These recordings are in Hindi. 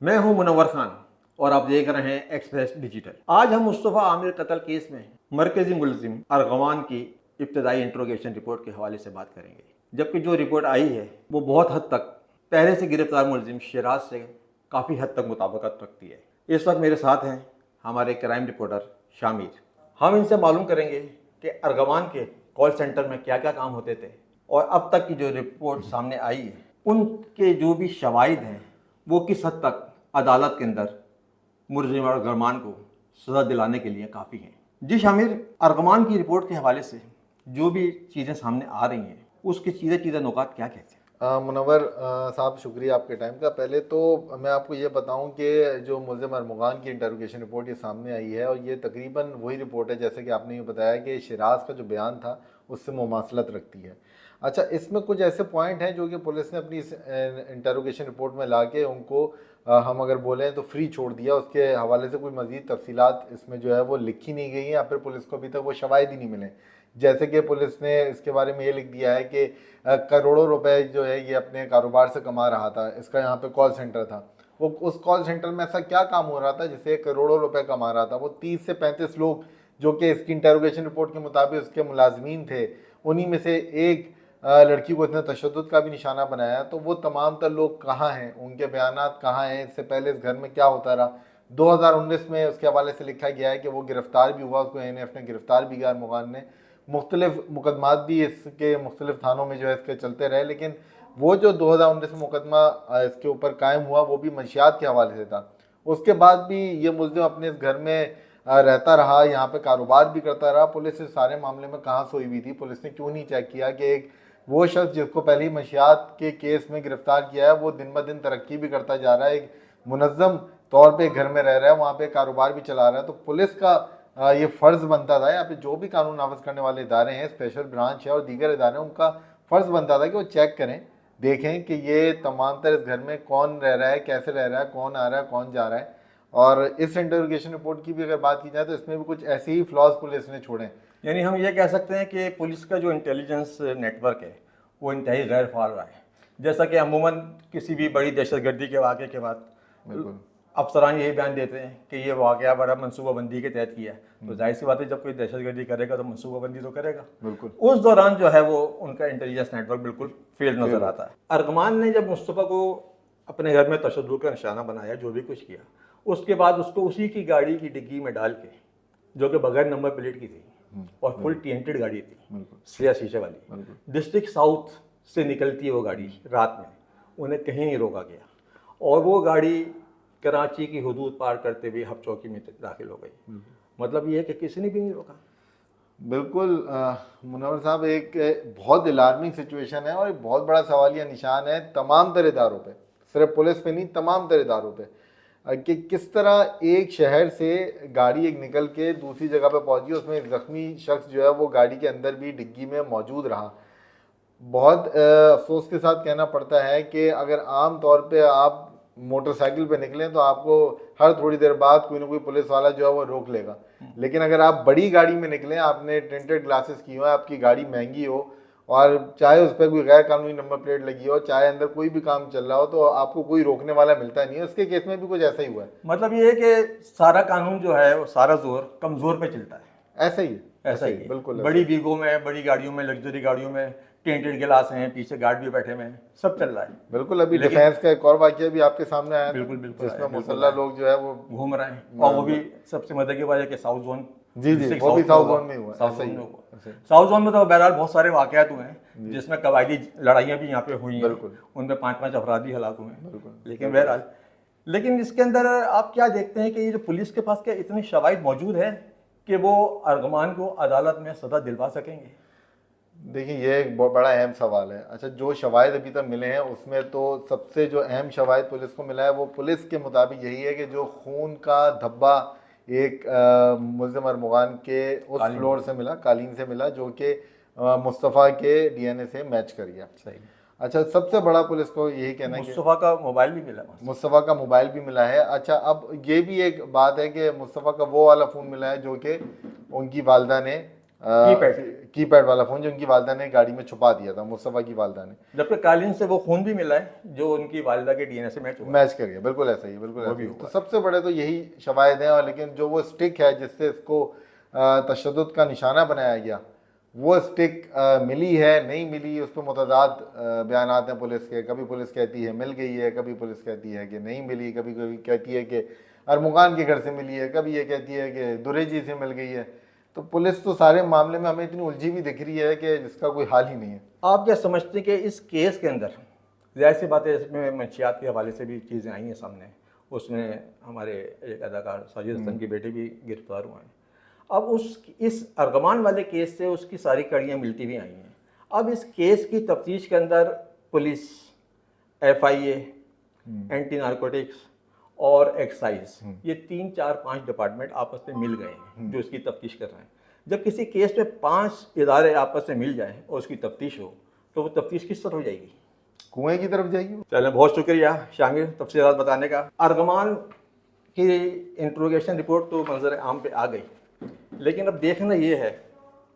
मैं हूं मुनव्वर खान और आप देख रहे हैं एक्सप्रेस डिजिटल। आज हम मुस्तफ़ा आमिर कत्ल केस में मरकजी मुलजिम अरगवान की इब्तदाई इंट्रोगेशन रिपोर्ट के हवाले से बात करेंगे, जबकि जो रिपोर्ट आई है वो बहुत हद तक पहले से गिरफ्तार मुलजिम शिराज से काफ़ी हद तक मुताबिकत रखती है। इस वक्त मेरे साथ हैं हमारे क्राइम रिपोर्टर शामिर। हम इनसे मालूम करेंगे कि अरगवान के कॉल सेंटर में क्या क्या काम होते थे और अब तक की जो रिपोर्ट सामने आई है उनके जो भी शवाहिद हैं वो किस हद तक अदालत के अंदर मुलजिम अरगमान को सज़ा दिलाने के लिए काफ़ी हैं। जी शामिर, अरगमान की रिपोर्ट के हवाले से जो भी चीज़ें सामने आ रही हैं उसके चीज़े नुकात क्या कहते हैं? मुनव्वर साहब, शुक्रिया आपके टाइम का। पहले तो मैं आपको ये बताऊं कि जो मुलजिम अरगवान की इंटरोगेशन रिपोर्ट ये सामने आई है और ये तकरीबन वही रिपोर्ट है जैसे कि आपने ये बताया कि शिराज का जो बयान था उससे मुमासलत रखती है। अच्छा, इसमें कुछ ऐसे पॉइंट हैं जो कि पुलिस ने अपनी इस इंटरोगेशन रिपोर्ट में ला के उनको हम अगर बोलें तो फ्री छोड़ दिया। उसके हवाले से कोई मज़ीद तफसीलात इसमें जो है वो लिखी नहीं गई हैं या फिर पुलिस को अभी तक वो शवाहिद ही नहीं मिले। जैसे कि पुलिस ने इसके बारे में ये लिख दिया है कि करोड़ों रुपए जो है ये अपने कारोबार से कमा रहा था। इसका यहाँ पे कॉल सेंटर था, वो उस कॉल सेंटर में ऐसा क्या काम हो रहा था जिससे करोड़ों रुपए कमा रहा था। वो 30 से 35 लोग जो कि इसकी इंटरोगेशन रिपोर्ट के मुताबिक उसके मुलाजमीन थे, उन्हीं में से एक लड़की को इसने तशद्दुद का भी निशाना बनाया। तो वो तमाम तर लोग कहाँ हैं, उनके बयानात कहाँ हैं, इससे पहले इस घर में क्या होता रहा। 2019 में उसके हवाले से लिखा गया है कि वो गिरफ्तार भी हुआ, उसको एनएफ ने गिरफ्तार भी किया, अरगवान ने। मुख्तलिफ मुकदमात भी इसके मुख्तलिफ थानों में जो है इसके चलते रहे, लेकिन वो जो 2019 में मुकदमा इसके ऊपर कायम हुआ वो भी मंशियात के हवाले से था। उसके बाद भी ये मुलजिम अपने इस घर में रहता रहा, यहाँ पे कारोबार भी करता रहा। पुलिस इस सारे मामले में कहाँ सोई हुई थी? पुलिस ने क्यों नहीं चेक किया कि एक वो शख्स जिसको पहले ही मंशियात के केस में गिरफ्तार किया है वो दिन ब दिन तरक्की भी करता जा रहा है, एक मुनज़्ज़म तौर पे घर में रह रहा है, वहाँ पे कारोबार भी चला रहा है। तो पुलिस का ये फ़र्ज़ बनता था, यहाँ पे जो भी कानून नाफिज करने वाले इदारे हैं, स्पेशल ब्रांच है और दीगर इदारे हैं, उनका फ़र्ज़ बनता था कि वो चेक करें, देखें कि ये तमाम तर इस घर में कौन रह रहा है, कैसे रह रहा है, कौन आ रहा है, कौन जा रहा है। और इस इंटरोगेशन रिपोर्ट की भी अगर बात की जाए तो इसमें भी कुछ ऐसे ही फ्लॉज पुलिस ने छोड़े। यानी हम ये कह सकते हैं कि पुलिस का जो इंटेलिजेंस नेटवर्क है वो इंतहाई गैर फाल रहा है। जैसा कि अमूमन किसी भी बड़ी दहशतगर्दी के वाक़े के बाद अफसरान यही बयान देते हैं कि ये वाक़या बड़ा मनसूबाबंदी के तहत किया है, तो जाहिर सी बात है जब कोई दहशतगर्दी करेगा तो मनसूबाबंदी तो करेगा। बिल्कुल उस दौरान जो है वो उनका इंटेलिजेंस नेटवर्क बिल्कुल फेल नज़र आता है। अरगमान ने जब मुस्तफ़ा को अपने घर में तशद्दुद का निशाना बनाया, जो भी कुछ किया, उसके बाद उसको उसी की गाड़ी की डिग्गी में डाल के, जो कि बगैर नंबर प्लेट की थी और फुल टेंटेड गाड़ी थी, सिया शीशे वाली, डिस्ट्रिक्ट साउथ से निकलती है वो गाड़ी रात में, उन्हें कहीं नहीं रोका गया और वो गाड़ी कराची की हुदूद पार करते हुए हब चौकी में दाखिल हो गई। मतलब ये है कि किसी ने भी नहीं रोका। बिल्कुल मुनव्वर साहब, एक बहुत अलार्मिंग सिचुएशन है और एक बहुत बड़ा सवालिया निशान है तमाम तर इदारों पे, सिर्फ पुलिस पे नहीं, तमाम तर इदारों पे, कि किस तरह एक शहर से गाड़ी एक निकल के दूसरी जगह पे पहुंची, उसमें एक ज़ख्मी शख्स जो है वो गाड़ी के अंदर भी डिग्गी में मौजूद रहा। बहुत अफसोस के साथ कहना पड़ता है कि अगर आम तौर पे आप मोटरसाइकिल पे निकलें तो आपको हर थोड़ी देर बाद कोई ना कोई पुलिस वाला जो है वो रोक लेगा, लेकिन अगर आप बड़ी गाड़ी में निकलें, आपने टिंटेड ग्लासेस की हो, आपकी गाड़ी महंगी हो और चाहे उस पर कोई गैर कानूनी नंबर प्लेट लगी हो, चाहे अंदर कोई भी काम चल रहा हो, तो आपको कोई रोकने वाला मिलता नहीं है। उसके केस में भी कुछ ऐसा ही हुआ है। मतलब ये है कि सारा कानून जो है वो सारा जोर कमज़ोर पे चलता है। ऐसा ही ऐसा ही बिल्कुल बड़ी बीगों में, बड़ी गाड़ियों में, लग्जरी गाड़ियों में टेंटेड गिलास हैं, पीछे गार्ड भी बैठे हुए हैं, सब चल रहा है। बिल्कुल। अभी डिफेंस का एक और वाकया भी आपके सामने आया, बिल्कुल बिल्कुल, जिसमें मुसल्ला लोग जो है वो घूम रहे हैं और वो भी सबसे मजे की बात है कि साउथ जोन, जी जी, वो भी साउथ जोन में हुआ। साउथ जोन में हुआ। साउथ जोन में तो बहरहाल बहुत सारे वाकयात हुए हैं जिसमें कबायली लड़ाइयाँ भी यहाँ पे हुई हैं, उनमें 5-5 अफराद भी हलाक हुए हैं। लेकिन बहरहाल, लेकिन इसके अंदर आप क्या देखते हैं कि ये जो पुलिस के पास क्या इतने शवाहिद मौजूद हैं कि वो अरगमान को अदालत में सज़ा दिलवा सकेंगे? देखिए, ये एक बहुत बड़ा अहम सवाल है। अच्छा, जो शवाहिद अभी तक मिले हैं उसमें तो सबसे जो अहम शवाहिद पुलिस को मिला है वो पुलिस के मुताबिक यही है कि जो खून का धब्बा एक मुलजिम अरगवान के उस फ्लोर से मिला, कालीन से मिला, जो कि मुस्तफ़ा के डीएनए से मैच कर गया। सही। अच्छा, सबसे बड़ा पुलिस को यही कहना है कि मुस्तफ़ा का मोबाइल भी मिला, मुस्तफ़ा का मोबाइल भी मिला है। अच्छा, अब ये भी एक बात है कि मुस्तफ़ा का वो वाला फ़ोन मिला है जो कि उनकी वालदा ने कीपैड वाला फ़ोन जो उनकी वालदा ने गाड़ी में छुपा दिया था, मुस्तफ़ा की वालदा ने। जबकि कालीन से वो खून भी मिला है जो उनकी वालिदा के डीएनए से मैच हुआ। मैच कर गया, बिल्कुल ऐसा ही, बिल्कुल वो ऐसा भी ही। हुआ तो सबसे बड़े तो यही शवाहिद हैं। और लेकिन जो वो स्टिक है जिससे इसको तशद्दुद का निशाना बनाया गया, वो स्टिक मिली है नहीं मिली, उस पर मुतज़ाद बयानात हैं पुलिस के। कभी पुलिस कहती है मिल गई है, कभी पुलिस कहती है कि नहीं मिली, कभी कभी कहती है कि अरमुगान के घर से मिली है, कभी ये कहती है कि दुरेजी से मिल गई है। तो पुलिस तो सारे मामले में हमें इतनी उलझी हुई दिख रही है कि जिसका कोई हाल ही नहीं है। आप क्या समझते हैं कि इस केस के अंदर ज़ाहिर सी बात है, इसमें मंशियात के हवाले से भी चीज़ें आई हैं सामने। उसमें हमारे एक अदाकार साजिद हसन के बेटे भी गिरफ्तार हुए हैं। अब इस अर्गमान वाले केस से उसकी सारी कड़ियाँ मिलती भी आई हैं। अब इस केस की तफ्तीश के अंदर पुलिस, FIA, एंटी नारकोटिक्स और एक्साइज, ये 3, 4, 5 डिपार्टमेंट आपस में मिल गए हैं जो इसकी तफ्तीश कर रहे हैं। जब किसी केस में 5 इदारे आपस में मिल जाएं और उसकी तफ्तीश हो, तो वो तफ्तीश किस तरह हो जाएगी? कुएं की तरफ जाएगी। चलें, बहुत शुक्रिया शामिर तफसीलात बताने का। अर्गमान की इंट्रोगेशन रिपोर्ट तो मंजर आम पे आ गई, लेकिन अब देखना ये है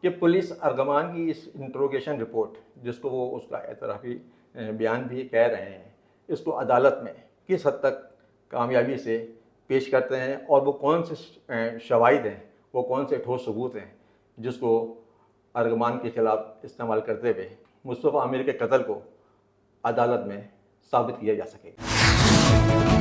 कि पुलिस अर्गमान की इस इंट्रोगेशन रिपोर्ट, जिसको वो उसका एतराफ़ी बयान भी कह रहे हैं, इसको अदालत में किस हद तक कामयाबी से पेश करते हैं और वो कौन से शवाहिद हैं, वो कौन से ठोस सबूत हैं जिसको अर्गमान के ख़िलाफ़ इस्तेमाल करते हुए मुस्तफ़ा आमिर के कत्ल को अदालत में साबित किया जा सके।